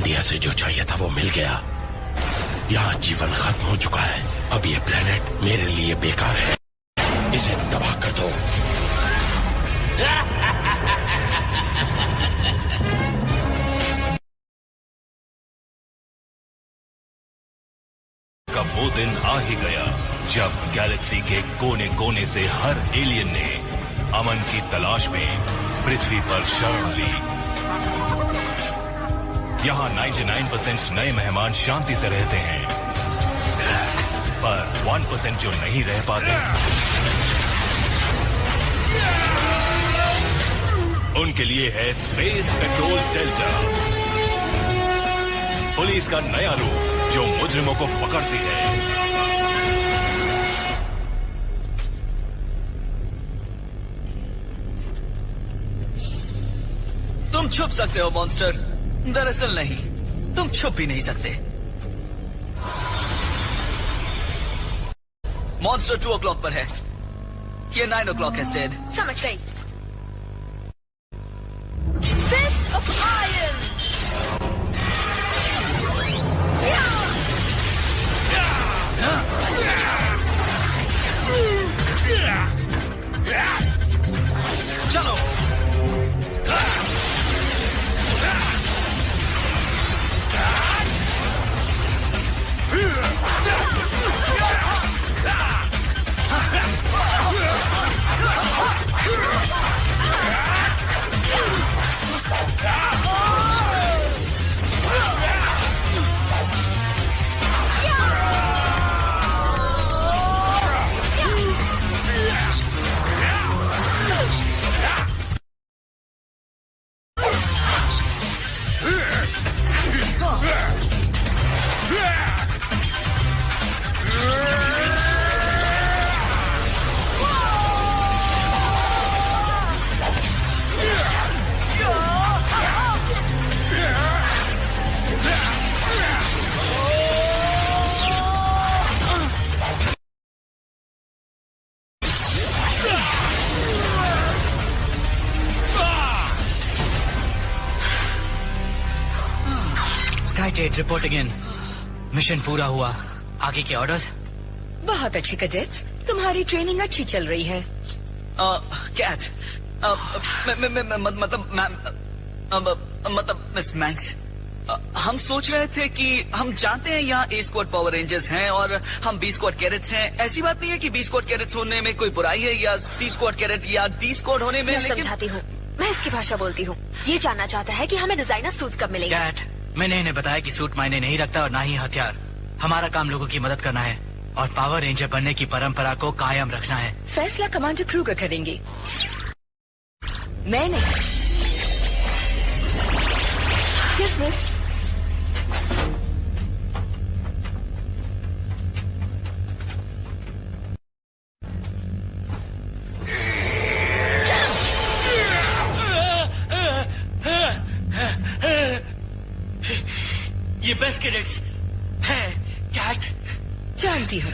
लेलैंडिया से जो चाहिए था वो मिल गया। यहाँ जीवन खत्म हो चुका है। अब ये प्लेनेट मेरे लिए बेकार है। इसे तबाह कर दो। कब वो दिन आ ही गया जब गैलेक्सी के कोने कोने से हर एलियन ने अमन की तलाश में पृथ्वी पर शरण ली। यहाँ 99% नए मेहमान शांति से रहते हैं, पर 1% जो नहीं रह पाते उनके लिए है स्पेस पेट्रोल डेल्टा, पुलिस का नया रूप जो मुजरिमों को पकड़ती है। तुम छुप सकते हो मॉन्स्टर, दरअसल नहीं, तुम छुप भी नहीं सकते। मॉन्स्टर 2 o'clock पर है, ये 9 o'clock है सेड। समझ गई। Fist of Iron। चलो स्काईजेट रिपोर्टिंग इन। मिशन पूरा हुआ, आगे के ऑर्डर्स? बहुत अच्छे कैडेट्स, तुम्हारी ट्रेनिंग अच्छी चल रही है। कैट, मतलब मिस मैक्स, हम सोच रहे थे कि हम जानते हैं यहाँ ए स्क्वाड पावर रेंजर्स हैं और हम बी स्क्वाड कैडेट्स हैं। ऐसी बात नहीं है कि बी स्क्वाड कैडेट्स होने में कोई बुराई है या सी स्क्वाड कैडेट या डी स्क्वाड होने में, मैं समझाती हूँ, मैं इसकी भाषा बोलती हूँ। ये जानना चाहता है कि हमें डिजाइनर सूट्स कब मिलेंगे। कैट, मैंने इन्हें बताया कि सूट मायने नहीं रखता और ना ही हथियार। हमारा काम लोगों की मदद करना है और पावर रेंजर बनने की परंपरा को कायम रखना है। फैसला कमांडर क्रूगर करेंगे, मैं नहीं। डिसमिस्ड। ये बेस्ट कैडेट्स हैं, कैट। जानती हूँ।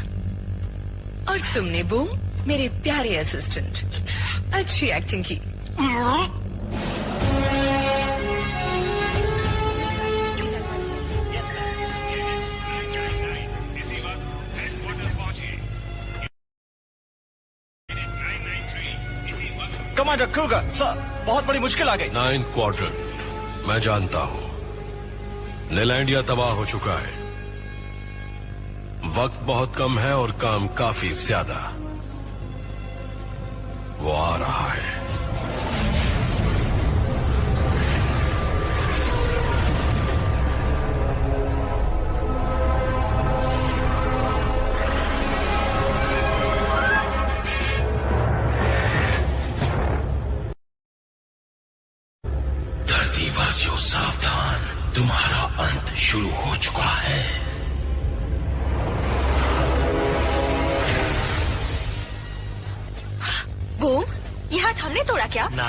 और तुमने बूम, मेरे प्यारे असिस्टेंट, अच्छी एक्टिंग की। कमांडर क्रूगर सर, बहुत बड़ी मुश्किल आ गई। 9th क्वाड्रेंट, मैं जानता हूँ लेलैंडिया तबाह हो चुका है। वक्त बहुत कम है और काम काफी ज्यादा। वो आ रहा है। धरतीवासियों सावधान, तुम्हारा अंत शुरू हो चुका है। बूम, यह हाथ हमने तोड़ा क्या? ना,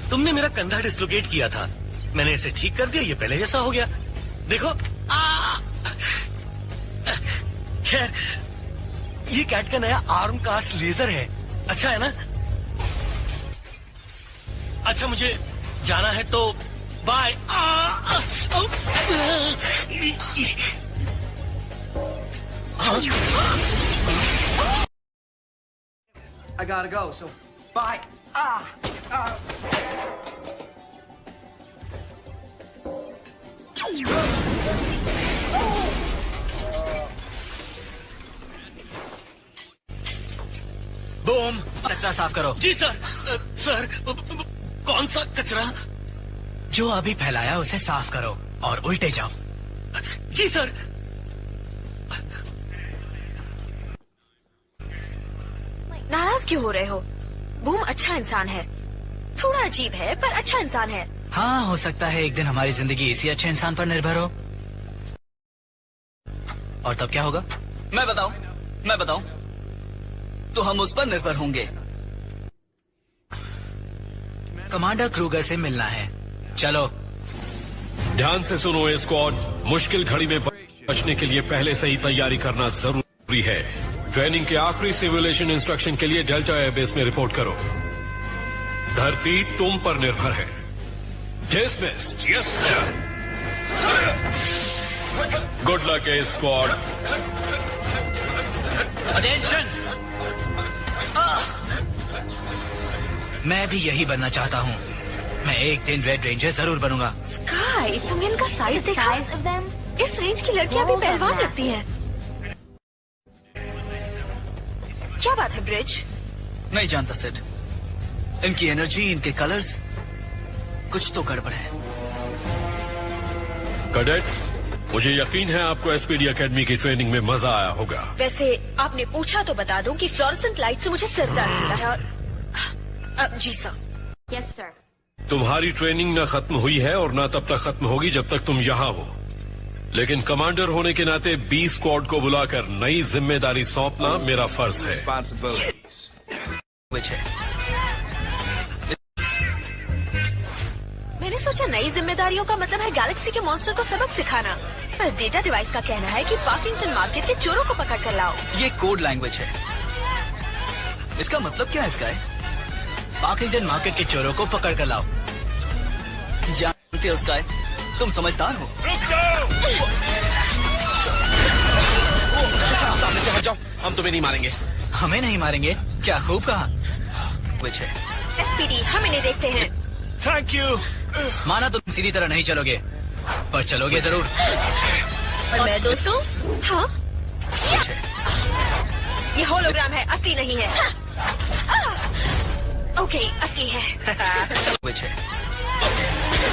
तुमने मेरा कंधा डिस्लोकेट किया था, मैंने इसे ठीक कर दिया, ये पहले जैसा हो गया। देखो, खैर, ये कैट का नया आर्म कास्ट लेजर है, अच्छा है ना? अच्छा, मुझे जाना है तो bye. I gotta go, so bye. Boom, कचरा साफ करो। जी सर। सर, कौन सा कचरा? जो अभी फैलाया उसे साफ करो और उल्टे जाओ। जी सर। नाराज क्यों हो रहे हो? बूम अच्छा इंसान है, थोड़ा अजीब है पर अच्छा इंसान है। हाँ, हो सकता है एक दिन हमारी जिंदगी इसी अच्छे इंसान पर निर्भर हो। और तब क्या होगा? मैं बताऊं तो हम उस पर निर्भर होंगे। कमांडर क्रूगर से मिलना है, चलो। ध्यान से सुनो ये स्क्वाड, मुश्किल घड़ी में बचने के लिए पहले से ही तैयारी करना जरूरी है। ट्रेनिंग के आखिरी सिमुलेशन इंस्ट्रक्शन के लिए डेल्टा एयरबेस में रिपोर्ट करो। धरती तुम पर निर्भर है। Dismissed. Yes sir. Good luck a squad. Attention. मैं भी यही बनना चाहता हूँ। मैं एक दिन रेड रेंजर जरूर बनूंगा। स्काई, तुमने इनका साइज देखा? इस रेंज की लड़कियां भी पहलवान लगती हैं। क्या बात है ब्रिज? नहीं जानता सिड। इनकी एनर्जी, इनके कलर्स, कुछ तो गड़बड़ है। कैडेट्स, मुझे यकीन है आपको एसपीडी एकेडमी की ट्रेनिंग में मजा आया होगा। वैसे आपने पूछा तो बता दूं कि फ्लोरेसेंट लाइट से मुझे सिर दर्द होता है और जी सर। Yes sir. तुम्हारी ट्रेनिंग न खत्म हुई है और न तब तक खत्म होगी जब तक तुम यहाँ हो। लेकिन कमांडर होने के नाते बी स्क्वाड को बुलाकर नई जिम्मेदारी सौंपना मेरा फर्ज है। मैंने सोचा नई जिम्मेदारियों का मतलब है गैलेक्सी के मॉन्स्टर को सबक सिखाना, पर डेटा डिवाइस का कहना है कि पार्किंगटन मार्केट के चोरों को पकड़ कर लाओ। ये कोड लैंग्वेज है। इसका मतलब क्या है इसका? पार्किंगटन मार्केट के चोरों को पकड़ कर लाओ। जानते हो स्काई, तुम समझदार हो। रुक जाओ। सामने से हट जाओ, हम तुम्हें नहीं मारेंगे। हमें नहीं मारेंगे? क्या खूब कहा। एसपीडी, हम इन्हें देखते हैं। Thank you. माना तुम सीधी तरह नहीं चलोगे, पर चलोगे जरूर। और मैं दोस्तों, हाँ, ये होलोग्राम है, असली नहीं है। ओके, असली है। चलो पकड़े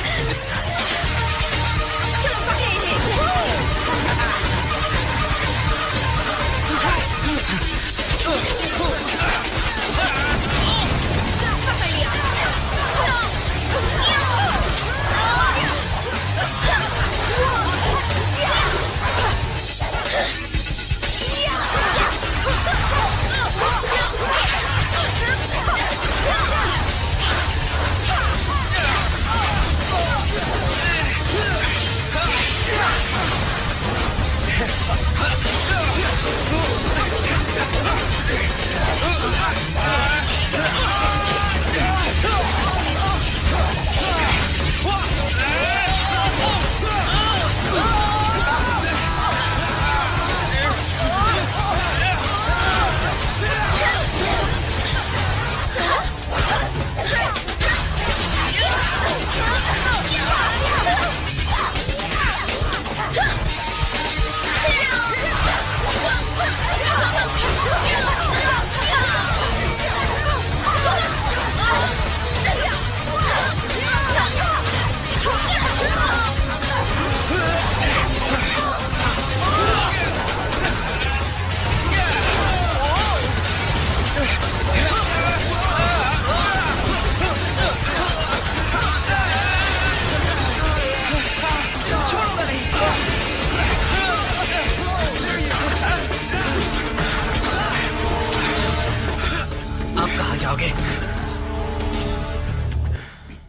जाओगे?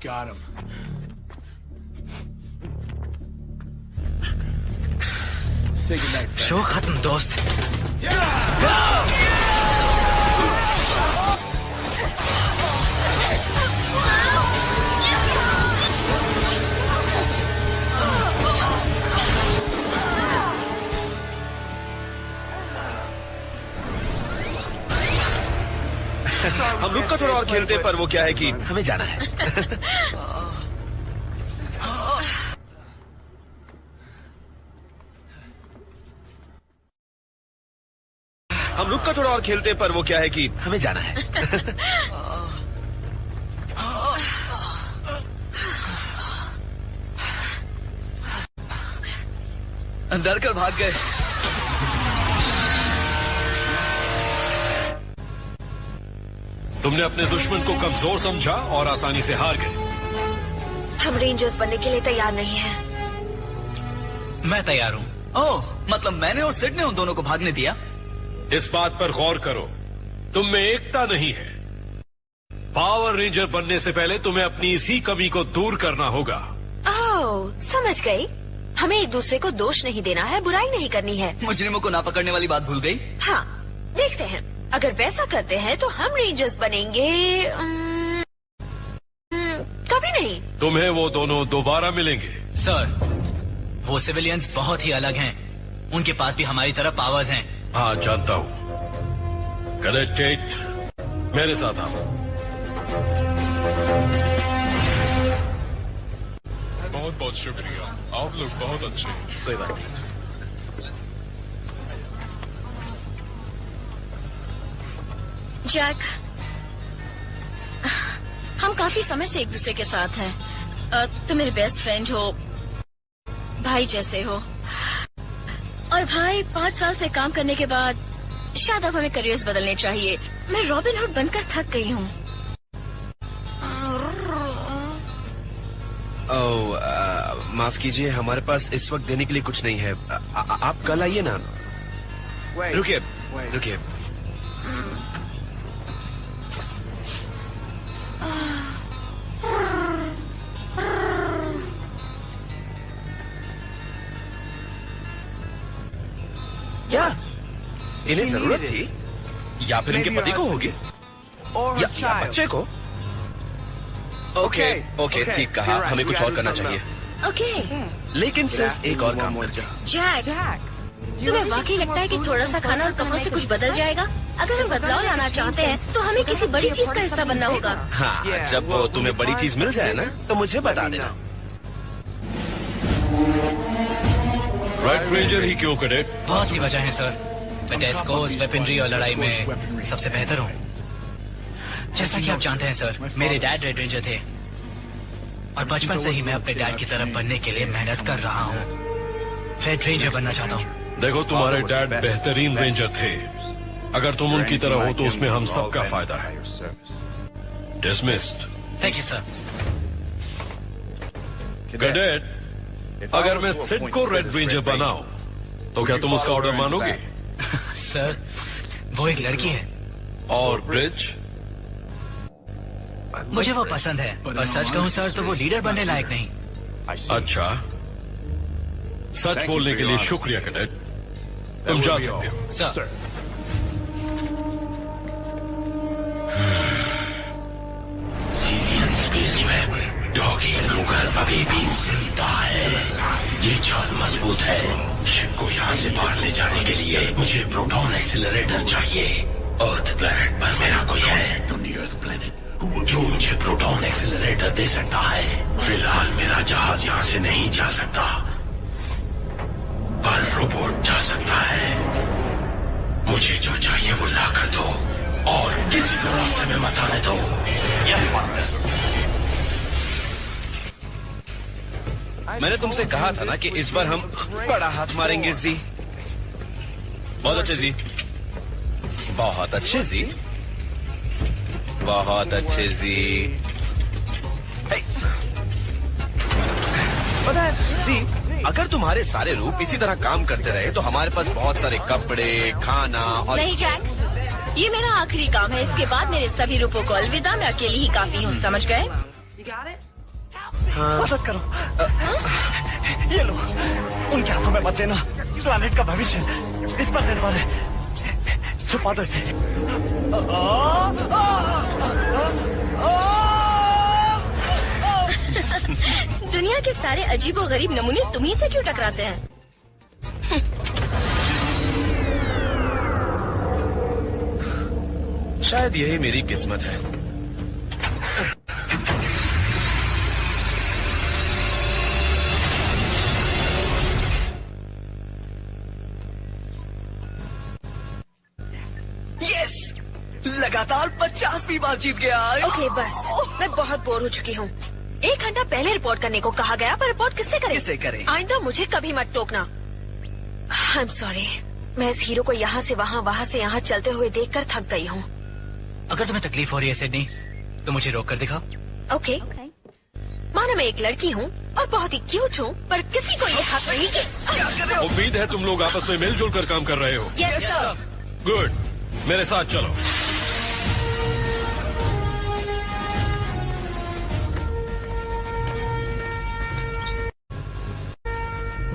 Got him. Say goodnight, friend. Show खत्म दोस्त। थोड़ा और खेलते, पर वो क्या है कि हमें जाना है। हम रुक कर थोड़ा और खेलते, पर वो क्या है कि हमें जाना है। डर कर भाग गए। तुमने अपने दुश्मन को कमजोर समझा और आसानी से हार गए। हम रेंजर्स बनने के लिए तैयार नहीं हैं। मैं तैयार हूँ। ओह, मतलब मैंने और सिड ने उन दोनों को भागने दिया? इस बात पर गौर करो, तुम में एकता नहीं है। पावर रेंजर बनने से पहले तुम्हें अपनी इसी कमी को दूर करना होगा। ओह, समझ गई। हमें एक दूसरे को दोष नहीं देना है, बुराई नहीं करनी है। मुजरिमों को ना पकड़ने वाली बात भूल गई? हाँ, देखते हैं। अगर वैसा करते हैं तो हम रेंजर्स बनेंगे। कभी नहीं। तुम्हें वो दोनों दोबारा मिलेंगे। सर, वो सिविलियंस बहुत ही अलग हैं। उनके पास भी हमारी तरह पावर्स हैं। हाँ, जानता हूँ। कैडेट टेट, मेरे साथ आओ। बहुत बहुत शुक्रिया, आप लोग बहुत अच्छे हैं। कोई बात नहीं। जैक, हम काफी समय से एक दूसरे के साथ हैं। तुम मेरे बेस्ट फ्रेंड हो, भाई जैसे हो। और भाई, 5 साल से काम करने के बाद शायद अब हमें करियर्स बदलने चाहिए। मैं रॉबिन हुड बनकर थक गई हूँ। माफ कीजिए, हमारे पास इस वक्त देने के लिए कुछ नहीं है। आप कल आइए ना। रुकिए रुकिए। क्या इन्हें जरूरत थी, या फिर इनके पति को होगी, या बच्चे को? ओके ओके, ठीक कहा। हमें कुछ और करना चाहिए। ओके, लेकिन सिर्फ एक और काम करके। जैक, तुम्हें वाकई लगता है कि थोड़ा सा खाना और कपड़ों से कुछ बदल जाएगा? अगर हम बदलाव लाना चाहते हैं तो हमें किसी बड़ी चीज का हिस्सा बनना होगा। हाँ, जब वो तुम्हें बड़ी चीज मिल जाए ना, तो मुझे बता देना। रेड रेंजर ही क्यों कैडेट? बहुत सी वजह है सर। मैं डेस्कोस, वेपनरी और लड़ाई में सबसे बेहतर हूँ। जैसा कि आप जानते हैं सर, मेरे डैड रेड रेंजर थे और बचपन से ही मैं अपने डैड की तरफ बनने के लिए मेहनत कर रहा हूँ। रेड रेंजर बनना चाहता हूँ। देखो, तुम्हारे डैड बेहतरीन रेंजर थे। अगर तुम उनकी तरह हो तो उसमें हम सबका फायदा है। Dismissed. Thank you sir. Cadet, अगर मैं सिड को रेड रेंजर बनाऊं तो क्या तुम उसका ऑर्डर मानोगे? सर, वो एक लड़की है। और ब्रिज? मुझे वो पसंद है, और सच कहूँ सर तो वो लीडर बनने लायक नहीं। अच्छा, सच बोलने के लिए शुक्रिया कैडेट। तुम जा सकते हो। सर, स्पेस में डॉगी लूगर अभी भी जिंदा है। ये चाल मजबूत है। शिप को यहाँ से बाहर ले जाने के लिए मुझे प्रोटॉन एक्सीलरेटर चाहिए। अर्थ प्लैनेट पर मेरा कोई है जो मुझे प्रोटॉन एक्सीलरेटर दे सकता है। फिलहाल मेरा जहाज यहाँ से नहीं जा सकता, पर रोबोट जा सकता है। मुझे जो चाहिए वो ला कर दो और किसी को रास्ते में मत आने दो। मैंने तुमसे कहा था ना कि इस बार हम बड़ा हाथ मारेंगे। जी, बहुत अच्छे जी, बहुत अच्छे जी, बहुत अच्छे जी। पता है जी, अगर तुम्हारे सारे रूप इसी तरह काम करते रहे तो हमारे पास बहुत सारे कपड़े, खाना और... नहीं जैक, ये मेरा आखिरी काम है। इसके बाद मेरे सभी रूपों को अलविदा। मैं अकेली ही काफी हूँ, समझ गए? हाँ। मदद करो। ये लो, उनके हाथों में मत देना। प्लैनेट का भविष्य इस पर निर्भर है। छुपा दो इसे। दुनिया के सारे अजीबोगरीब नमूने तुम्ही से क्यों टकराते हैं? शायद यही मेरी किस्मत है। लगातार 50वीं बार जीत गया। ओके बस, मैं बहुत बोर हो चुकी हूँ। 1 घंटा पहले रिपोर्ट करने को कहा गया, पर रिपोर्ट किससे करें? किससे करें? आइंदा मुझे कभी मत टोकना। आई एम सॉरी, मैं इस हीरो को यहाँ से वहाँ, वहाँ से यहाँ चलते हुए देखकर थक गई हूँ। अगर तुम्हें तकलीफ हो रही है सिडनी, तो मुझे रोक कर दिखाओ। ओके। मानो मैं एक लड़की हूँ और बहुत ही क्यूट हूँ, पर किसी को ये हक नहीं कि क्या कर रहे हो? उम्मीद है तुम लोग आपस में मिलजुल कर काम कर रहे हो। Yes sir. गुड, मेरे साथ चलो।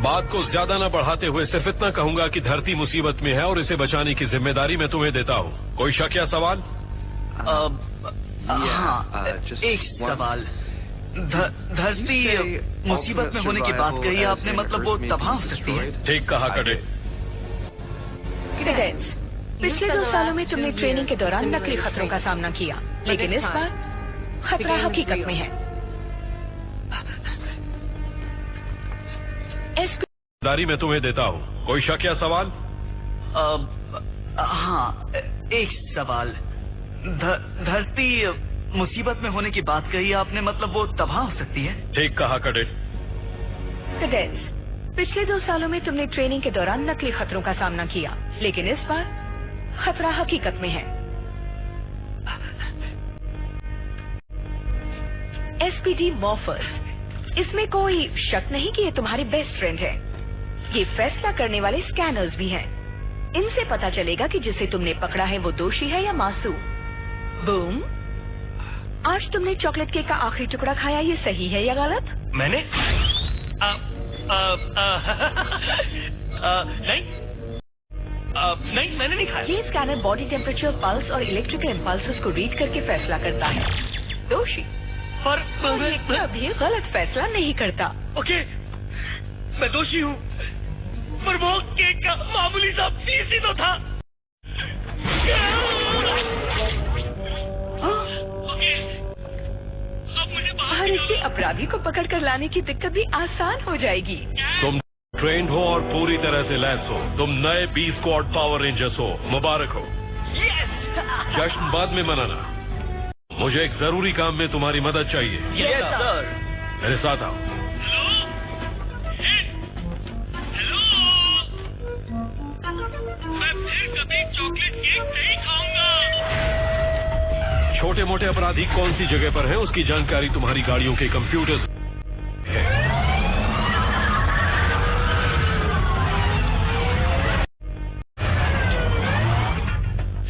बात को ज्यादा न बढ़ाते हुए सिर्फ इतना कहूंगा कि धरती मुसीबत में है और इसे बचाने की जिम्मेदारी मैं तुम्हें देता हूँ। कोई शक या सवाल? हाँ, एक सवाल। धरती मुसीबत में होने की बात कही है आपने, मतलब वो तबाह हो सकती है? ठीक कहा कैडेट। कैडेट्स, पिछले 2 सालों में तुमने ट्रेनिंग के दौरान नकली खतरों का सामना किया, लेकिन इस बार खतरा हकीकत में है। जिम्मेदारी मैं तुम्हें देता हूँ। कोई शक या सवाल? हाँ, एक सवाल। धरती मुसीबत में होने की बात कही है आपने, मतलब वो तबाह हो सकती है? ठीक कहा कैडेट। कैडेट्स, पिछले 2 सालों में तुमने ट्रेनिंग के दौरान नकली खतरों का सामना किया, लेकिन इस बार खतरा हकीकत में है। एसपीडी मॉर्फर्स, इसमें कोई शक नहीं कि ये तुम्हारे बेस्ट फ्रेंड है। ये फैसला करने वाले स्कैनर्स भी हैं। इनसे पता चलेगा कि जिसे तुमने पकड़ा है वो दोषी है या मासूम। बूम, आज तुमने चॉकलेट केक का आखिरी टुकड़ा खाया, ये सही है या गलत? मैंने नहीं, मैंने नहीं खाया। ये स्कैनर बॉडी टेम्परेचर, पल्स और इलेक्ट्रिकल इम्पल्सेस को रीड करके फैसला करता है। दोषी पर ये कभी गलत फैसला नहीं करता। ओके, मैं दोषी हूँ, पर वो केक का मामूली सा पीस ही तो था। हर इससे अपराधी को पकड़ कर लाने की दिक्कत भी आसान हो जाएगी। तुम ट्रेंड हो और पूरी तरह से लैस हो। तुम नए बी स्क्वाड पावर रेंजर्स हो। मुबारक हो। जश्न बाद में मनाना। मुझे एक जरूरी काम में तुम्हारी मदद चाहिए। Yes sir. मेरे साथ आओ। मैं फिर कभी चॉकलेट केक नहीं खाऊंगा। छोटे मोटे अपराधी कौन सी जगह पर हैं, उसकी जानकारी तुम्हारी गाड़ियों के कंप्यूटर है।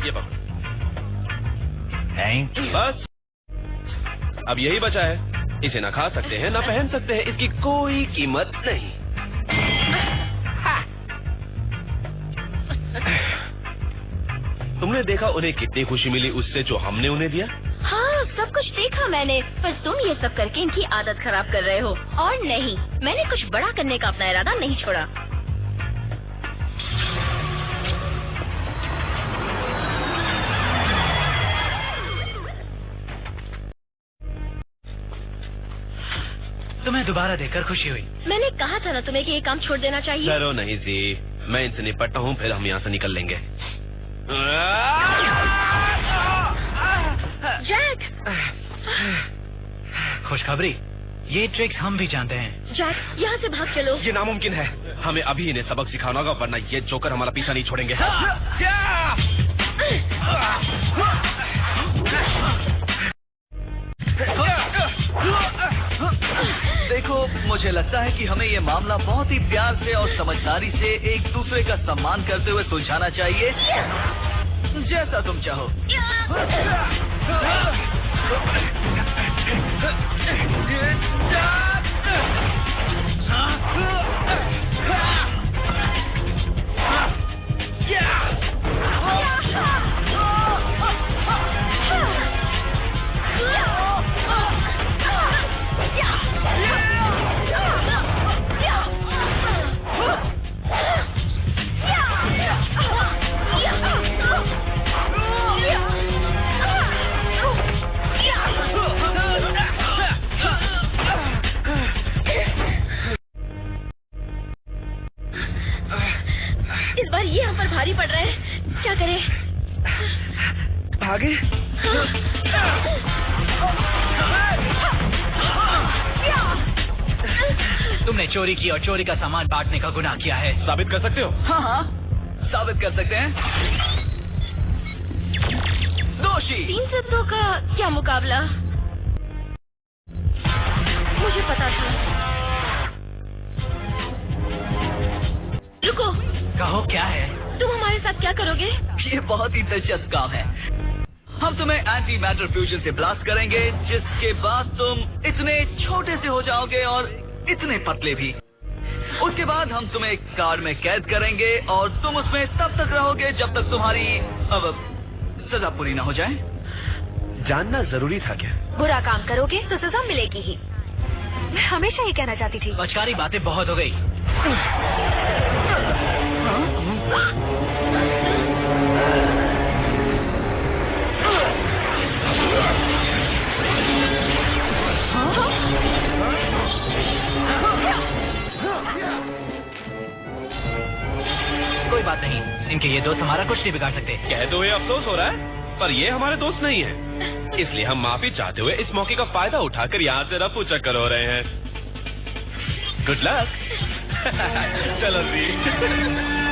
ये बस अब यही बचा है। इसे ना खा सकते हैं ना पहन सकते हैं, इसकी कोई कीमत नहीं। तुमने देखा उन्हें कितनी खुशी मिली उससे जो हमने उन्हें दिया? हाँ, सब कुछ देखा मैंने, पर तुम ये सब करके इनकी आदत खराब कर रहे हो। और नहीं, मैंने कुछ बड़ा करने का अपना इरादा नहीं छोड़ा। तुम्हें दोबारा देखकर खुशी हुई। मैंने कहा था ना तुम्हें कि ये काम छोड़ देना चाहिए। डरो नहीं जी, मैं इनसे निपटता हूँ, फिर हम यहाँ से निकल लेंगे। जैक! खुशखबरी, ये ट्रिक्स हम भी जानते हैं। जैक, यहाँ से भाग चलो। ये नामुमकिन है। हमें अभी इन्हें सबक सिखाना होगा, वरना ये जोकर हमारा पीछा नहीं छोड़ेंगे। देखो, मुझे लगता है कि हमें ये मामला बहुत ही प्यार से और समझदारी से एक दूसरे का सम्मान करते हुए सुलझाना चाहिए। जैसा तुम चाहो। चोरी की और चोरी का सामान बांटने का गुनाह किया है। साबित कर सकते हो? हाँ हाँ, साबित कर सकते हैं। दोषी। 3 से 2 का क्या मुकाबला? मुझे पता था। रुको। कहो क्या है? तुम हमारे साथ क्या करोगे? ये बहुत ही दिलचस्प काम है। हम तुम्हें एंटी मैटर फ्यूजन से ब्लास्ट करेंगे, जिसके बाद तुम इतने छोटे से हो जाओगे और इतने पतले भी। उसके बाद हम तुम्हें एक कार में कैद करेंगे और तुम उसमें तब तक रहोगे जब तक तुम्हारी सजा पूरी ना हो जाए। जानना जरूरी था क्या? बुरा काम करोगे तो सजा मिलेगी ही। मैं हमेशा ही कहना चाहती थी। बचकानी बातें बहुत हो गई। कोई बात नहीं, इनके ये दोस्त हमारा कुछ नहीं बिगाड़ सकते। कह दो ये अफसोस हो रहा है, पर ये हमारे दोस्त नहीं है, इसलिए हम माफी चाहते हुए इस मौके का फायदा उठाकर यहाँ से रफू चक्कर हो रहे हैं। Good luck. चलो जी।